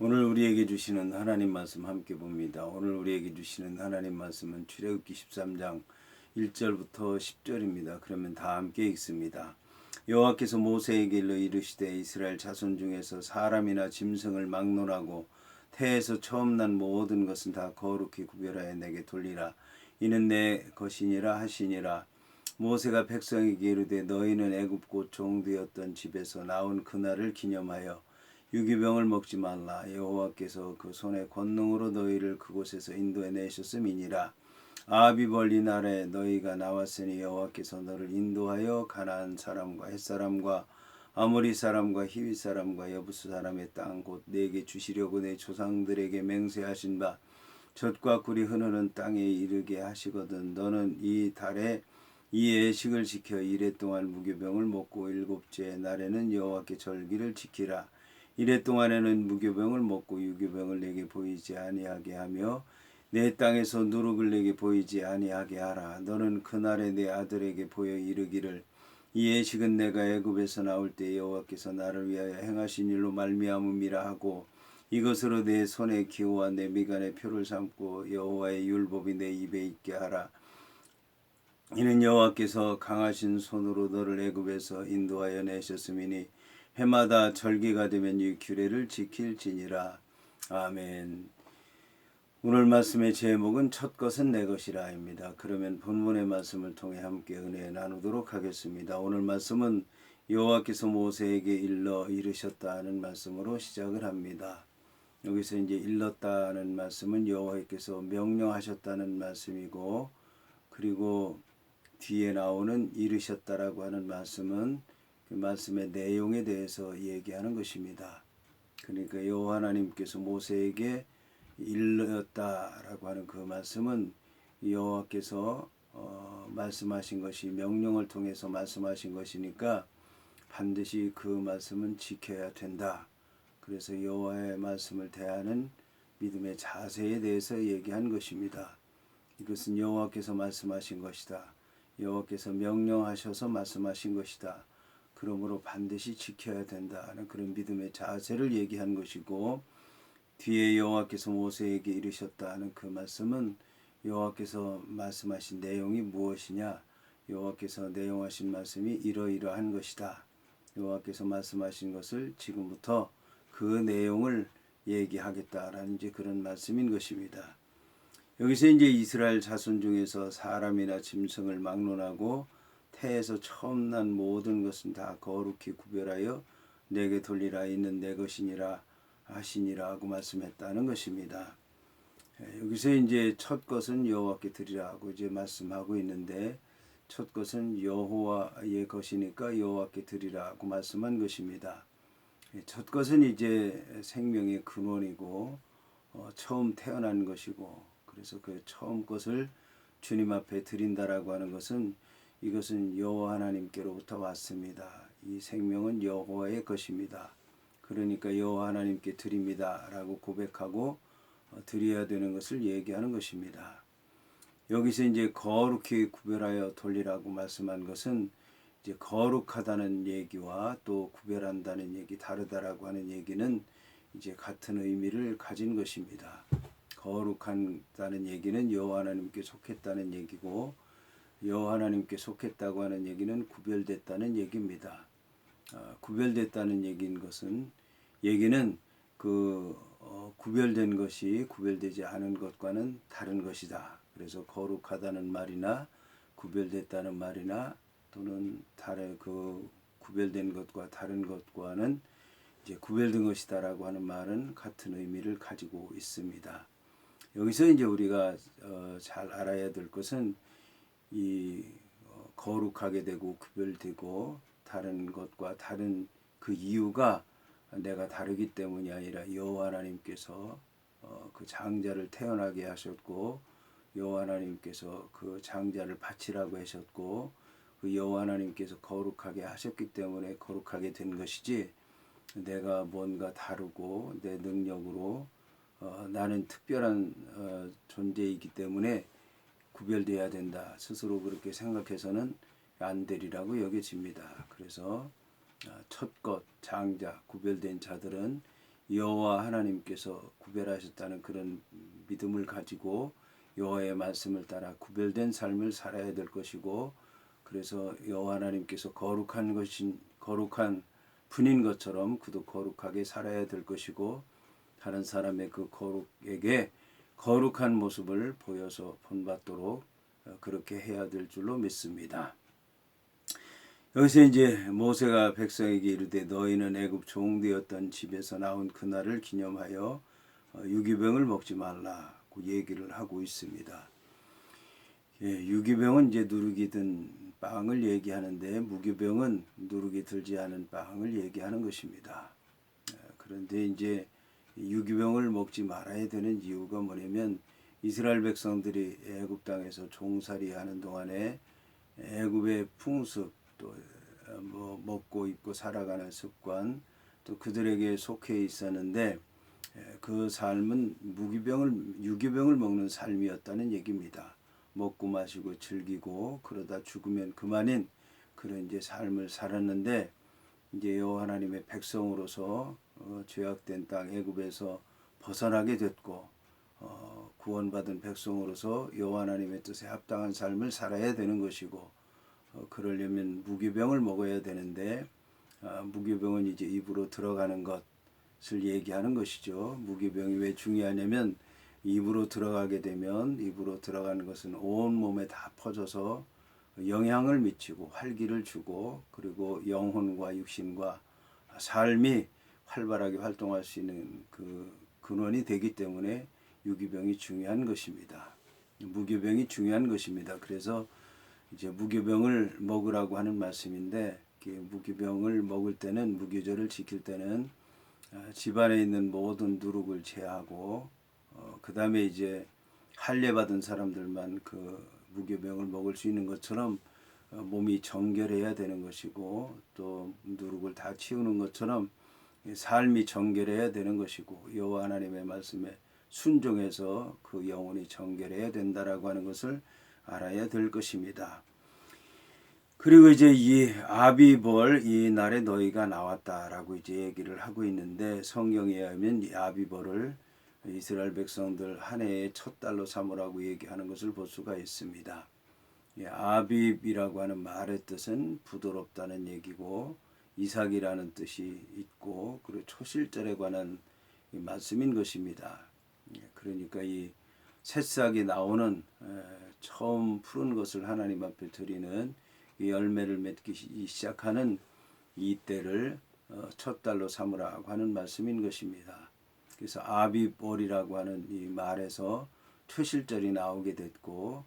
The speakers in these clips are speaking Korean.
오늘 우리에게 주시는 하나님 말씀 함께 봅니다. 오늘 우리에게 주시는 하나님 말씀은 출애굽기 13장 1절부터 10절입니다. 그러면 다 함께 읽습니다. 여호와께서 모세에게 일러 이르시되 이스라엘 자손 중에서 사람이나 짐승을 막론하고 태에서 처음 난 모든 것은 다 거룩히 구별하여 내게 돌리라. 이는 내 것이니라 하시니라. 모세가 백성에게 이르되 너희는 애굽 곧 종되었던 집에서 나온 그날을 기념하여 유기병을 먹지 말라. 여호와께서 그 손의 권능으로 너희를 그곳에서 인도해 내셨음이니라. 아비 벌리 나라에 너희가 나왔으니 여호와께서 너를 인도하여 가나안 사람과 헷 사람과 아모리 사람과 히위 사람과 여부스 사람의 땅 곧 내게 주시려고 내 조상들에게 맹세하신 바 젖과 꿀이 흐르는 땅에 이르게 하시거든. 너는 이 달에 이 예식을 지켜 이레 동안 무교병을 먹고 일곱째 날에는 여호와께 절기를 지키라. 이레 동안에는 무교병을 먹고 유교병을 내게 보이지 아니하게 하며 내 땅에서 누룩을 내게 보이지 아니하게 하라. 너는 그날에 내 아들에게 보여 이르기를 이 예식은 내가 애굽에서 나올 때 여호와께서 나를 위하여 행하신 일로 말미암음이라 하고 이것으로 내 손의 기호와 내 미간의 표를 삼고 여호와의 율법이 내 입에 있게 하라. 이는 여호와께서 강하신 손으로 너를 애굽에서 인도하여 내셨음이니 해마다 절기가 되면 이 규례를 지킬지니라. 아멘. 오늘 말씀의 제목은 첫 것은 내 것이라입니다. 그러면 본문의 말씀을 통해 함께 은혜 나누도록 하겠습니다. 오늘 말씀은 여호와께서 모세에게 일러 이르셨다는 말씀으로 시작을 합니다. 여기서 이제 일렀다는 말씀은 여호와께서 명령하셨다는 말씀이고, 그리고 뒤에 나오는 이르셨다라고 하는 말씀은 그 말씀의 내용에 대해서 얘기하는 것입니다. 그러니까 여호와 하나님께서 모세에게 일렀다라고 하는 그 말씀은 여호와께서 말씀하신 것이 명령을 통해서 말씀하신 것이니까 반드시 그 말씀은 지켜야 된다. 그래서 여호와의 말씀을 대하는 믿음의 자세에 대해서 얘기한 것입니다. 이것은 여호와께서 말씀하신 것이다. 여호와께서 명령하셔서 말씀하신 것이다. 그러므로 반드시 지켜야 된다는 그런 믿음의 자세를 얘기한 것이고, 뒤에 여호와께서 모세에게 이르셨다는 그 말씀은 여호와께서 말씀하신 내용이 무엇이냐, 여호와께서 내용하신 말씀이 이러이러한 것이다. 여호와께서 말씀하신 것을 지금부터 그 내용을 얘기하겠다라는 이제 그런 말씀인 것입니다. 여기서 이제 이스라엘 자손 중에서 사람이나 짐승을 막론하고 태에서 처음 난 모든 것은 다 거룩히 구별하여 내게 돌리라. 이는 내 것이니라 하시니라 하고 말씀했다는 것입니다. 여기서 이제 첫 것은 여호와께 드리라고 이제 말씀하고 있는데, 첫 것은 여호와의 것이니까 여호와께 드리라고 말씀한 것입니다. 첫 것은 이제 생명의 근원이고 처음 태어난 것이고, 그래서 그 처음 것을 주님 앞에 드린다라고 하는 것은 이것은 여호와 하나님께로부터 왔습니다. 이 생명은 여호와의 것입니다. 그러니까 여호와 하나님께 드립니다라고 고백하고 드려야 되는 것을 얘기하는 것입니다. 여기서 이제 거룩히 구별하여 돌리라고 말씀한 것은 이제 거룩하다는 얘기와 또 구별한다는 얘기, 다르다라고 하는 얘기는 이제 같은 의미를 가진 것입니다. 거룩한다는 얘기는 여호와 하나님께 속했다는 얘기고, 여호와 하나님께 속했다고 하는 얘기는 구별됐다는 얘기입니다. 구별됐다는 얘기는 구별된 것이 구별되지 않은 것과는 다른 것이다. 그래서 거룩하다는 말이나 구별됐다는 말이나 또는 다른 그 구별된 것과 다른 것과는 이제 구별된 것이다라고 하는 말은 같은 의미를 가지고 있습니다. 여기서 이제 우리가 잘 알아야 될 것은 이 거룩하게 되고 구별되고 다른 것과 다른 그 이유가 내가 다르기 때문이 아니라 여호와 하나님께서 그 장자를 태어나게 하셨고, 여호와 하나님께서 그 장자를 바치라고 하셨고, 그 여호와 하나님께서 거룩하게 하셨기 때문에 거룩하게 된 것이지, 내가 뭔가 다르고 내 능력으로 나는 특별한 존재이기 때문에 구별돼야 된다, 스스로 그렇게 생각해서는 안 되리라고 여겨집니다. 그래서 첫 것, 장자, 구별된 자들은 여호와 하나님께서 구별하셨다는 그런 믿음을 가지고 여호와의 말씀을 따라 구별된 삶을 살아야 될 것이고, 그래서 여호와 하나님께서 거룩한 분인 것처럼 그도 거룩하게 살아야 될 것이고, 다른 사람의 그 거룩에게 거룩한 모습을 보여서 본받도록 그렇게 해야 될 줄로 믿습니다. 여기서 이제 모세가 백성에게 이르되 너희는 애굽 종되었던 집에서 나온 그날을 기념하여 유기병을 먹지 말라고 얘기를 하고 있습니다. 유기병은 이제 누룩이 든 빵을 얘기하는데, 무기병은 누룩이 들지 않은 빵을 얘기하는 것입니다. 그런데 이제 유기병을 먹지 말아야 되는 이유가 뭐냐면, 이스라엘 백성들이 애굽 땅에서 종살이하는 동안에 애굽의 풍습, 또 뭐 먹고 입고 살아가는 습관, 또 그들에게 속해 있었는데, 그 삶은 유기병을 먹는 삶이었다는 얘기입니다. 먹고 마시고 즐기고 그러다 죽으면 그만인 그런 이제 삶을 살았는데, 이제 여호와 하나님의 백성으로서 죄악된 땅 애굽에서 벗어나게 됐고, 구원받은 백성으로서 여호와 하나님의 뜻에 합당한 삶을 살아야 되는 것이고, 그러려면 무기병을 먹어야 되는데, 무기병은 이제 입으로 들어가는 것을 얘기하는 것이죠. 무기병이 왜 중요하냐면, 입으로 들어가게 되면 입으로 들어가는 것은 온 몸에 다 퍼져서 영향을 미치고 활기를 주고, 그리고 영혼과 육신과 삶이 활발하게 활동할 수 있는 그 근원이 되기 때문에 유기병이 중요한 것입니다. 무기병이 중요한 것입니다. 그래서 이제 무기병을 먹으라고 하는 말씀인데, 무기병을 먹을 때는, 무기절을 지킬 때는 집안에 있는 모든 누룩을 제하고, 그 다음에 이제 할례 받은 사람들만 그 무기병을 먹을 수 있는 것처럼 몸이 정결해야 되는 것이고, 또 누룩을 다 치우는 것처럼 삶이 정결해야 되는 것이고, 여호와 하나님의 말씀에 순종해서 그 영혼이 정결해야 된다라고 하는 것을 알아야 될 것입니다. 그리고 이제 이 아비벌, 이 날에 너희가 나왔다라고 이제 얘기를 하고 있는데, 성경에 의하면 이 아비벌을 이스라엘 백성들 한 해의 첫 달로 삼으라고 얘기하는 것을 볼 수가 있습니다. 아빕이라고 하는 말의 뜻은 부드럽다는 얘기고, 이삭이라는 뜻이 있고, 그리고 초실절에 관한 말씀인 것입니다. 그러니까 이 새싹이 나오는 처음 푸른 것을 하나님 앞에 드리는 열매를 맺기 시작하는 이 때를 첫 달로 삼으라고 하는 말씀인 것입니다. 그래서 아비볼이라고 하는 이 말에서 초실절이 나오게 됐고,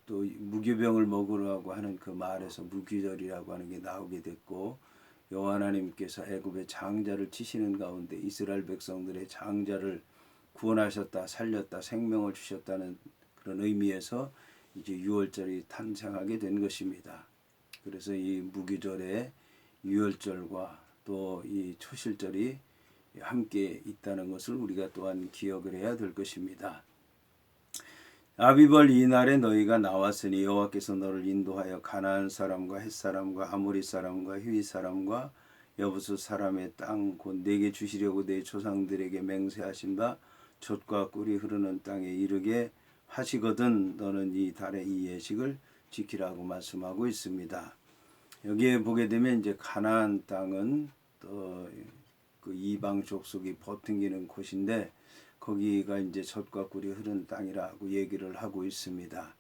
또 무교병을 먹으라고 하는 그 말에서 무교절이라고 하는 게 나오게 됐고, 여호와 하나님께서 애굽의 장자를 치시는 가운데 이스라엘 백성들의 장자를 구원하셨다, 살렸다, 생명을 주셨다는 그런 의미에서 이제 유월절이 탄생하게 된 것입니다. 그래서 이 무교절에 유월절과 또 이 초실절이 함께 있다는 것을 우리가 또한 기억을 해야 될 것입니다. 아비벌 이날에 너희가 나왔으니 여호와께서 너를 인도하여 가나안 사람과 헷 사람과 아모리 사람과 히위 사람과 여부수 사람의 땅 곧 내게 주시려고 내 조상들에게 맹세하신 바 젖과 꿀이 흐르는 땅에 이르게 하시거든 너는 이 달의 이 예식을 지키라고 말씀하고 있습니다. 여기에 보게 되면 이제 가나안 땅은 또 그 이방 족속이 버팅기는 곳인데, 거기가 이제 젖과 꿀이 흐르는 땅이라고 얘기를 하고 있습니다.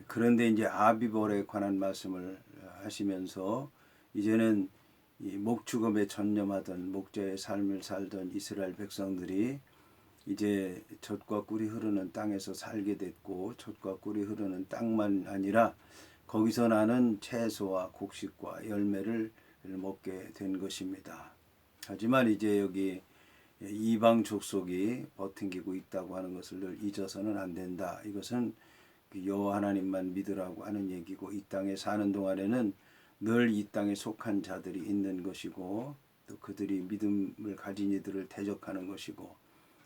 그런데 이제 아비벌에 관한 말씀을 하시면서, 이제는 이 목축업에 전념하던 목자의 삶을 살던 이스라엘 백성들이 이제 젖과 꿀이 흐르는 땅에서 살게 됐고, 젖과 꿀이 흐르는 땅만 아니라 거기서 나는 채소와 곡식과 열매를 먹게 된 것입니다. 하지만 이제 여기 이방 족속이 버팅기고 있다고 하는 것을 늘 잊어서는 안 된다. 이것은 여호와 하나님만 믿으라고 하는 얘기고, 이 땅에 사는 동안에는 늘 이 땅에 속한 자들이 있는 것이고, 또 그들이 믿음을 가진 이들을 대적하는 것이고,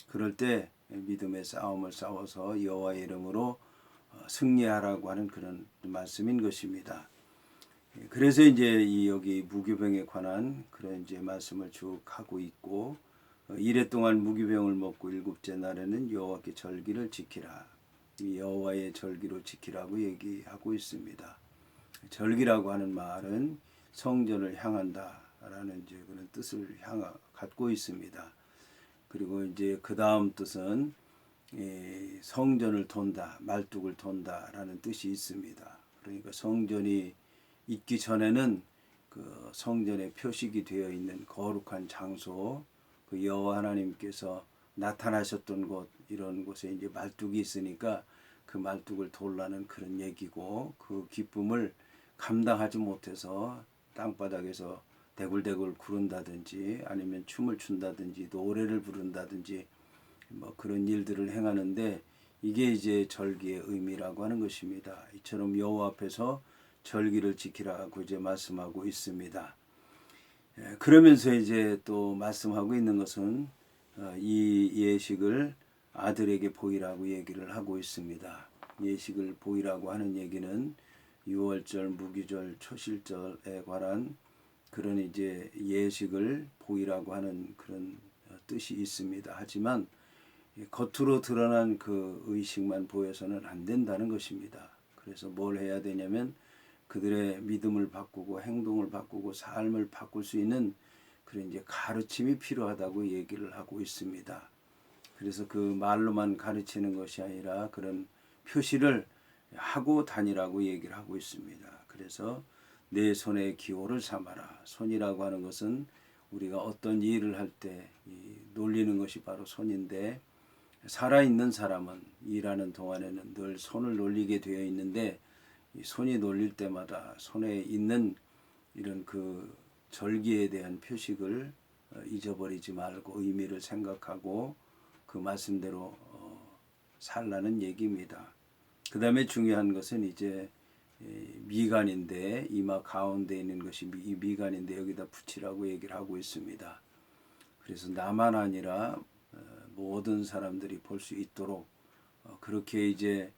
그럴 때 믿음의 싸움을 싸워서 여호와의 이름으로 승리하라고 하는 그런 말씀인 것입니다. 그래서 이제 이 여기 무교병에 관한 그런 이제 말씀을 쭉 하고 있고, 이레 동안 무기병을 먹고 일곱째 날에는 여호와께 절기를 지키라. 이 여호와의 절기로 지키라고 얘기하고 있습니다. 절기라고 하는 말은 성전을 향한다라는 이제 그런 뜻을 갖고 있습니다. 그리고 이제 그 다음 뜻은 성전을 돈다, 말뚝을 돈다라는 뜻이 있습니다. 그러니까 성전이 있기 전에는 그 성전에 표식이 되어 있는 거룩한 장소, 그 여호와 하나님께서 나타나셨던 곳, 이런 곳에 이제 말뚝이 있으니까 그 말뚝을 돌라는 그런 얘기고, 그 기쁨을 감당하지 못해서 땅바닥에서 대굴대굴 구른다든지 아니면 춤을 춘다든지 노래를 부른다든지 뭐 그런 일들을 행하는데, 이게 이제 절기의 의미라고 하는 것입니다. 이처럼 여호와 앞에서 절기를 지키라고 이제 말씀하고 있습니다. 그러면서 이제 또 말씀하고 있는 것은 이 예식을 아들에게 보이라고 얘기를 하고 있습니다. 예식을 보이라고 하는 얘기는 유월절, 무기절, 초실절에 관한 그런 이제 예식을 보이라고 하는 그런 뜻이 있습니다. 하지만 겉으로 드러난 그 의식만 보여서는 안 된다는 것입니다. 그래서 뭘 해야 되냐면 그들의 믿음을 바꾸고 행동을 바꾸고 삶을 바꿀 수 있는 그런 이제 가르침이 필요하다고 얘기를 하고 있습니다. 그래서 그 말로만 가르치는 것이 아니라 그런 표시를 하고 다니라고 얘기를 하고 있습니다. 그래서 내 손에 기호를 삼아라. 손이라고 하는 것은 우리가 어떤 일을 할 때 놀리는 것이 바로 손인데, 살아있는 사람은 일하는 동안에는 늘 손을 놀리게 되어 있는데, 이 손이 놀릴 때마다 손에 있는 이런 그 절기에 대한 표식을 잊어버리지 말고 의미를 생각하고 그 말씀대로 살라는 얘기입니다. 그 다음에 중요한 것은 이제 미간인데, 이마 가운데 있는 것이 이 미간인데 여기다 붙이라고 얘기를 하고 있습니다. 그래서 나만 아니라 모든 사람들이 볼 수 있도록 그렇게 이제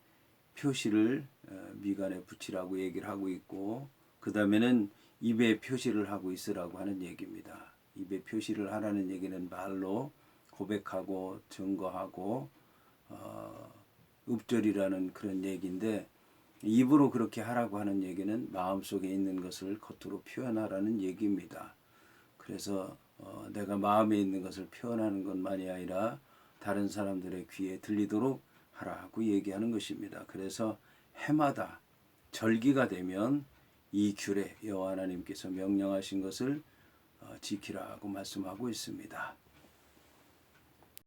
표시를 미간에 붙이라고 얘기를 하고 있고, 그 다음에는 입에 표시를 하고 있으라고 하는 얘기입니다. 입에 표시를 하라는 얘기는 말로 고백하고 증거하고 읍절이라는 그런 얘기인데, 입으로 그렇게 하라고 하는 얘기는 마음속에 있는 것을 겉으로 표현하라는 얘기입니다. 그래서 내가 마음에 있는 것을 표현하는 것만이 아니라 다른 사람들의 귀에 들리도록 하라고 얘기하는 것입니다. 그래서 해마다 절기가 되면 이 규례, 여호와 하나님께서 명령하신 것을 지키라고 말씀하고 있습니다.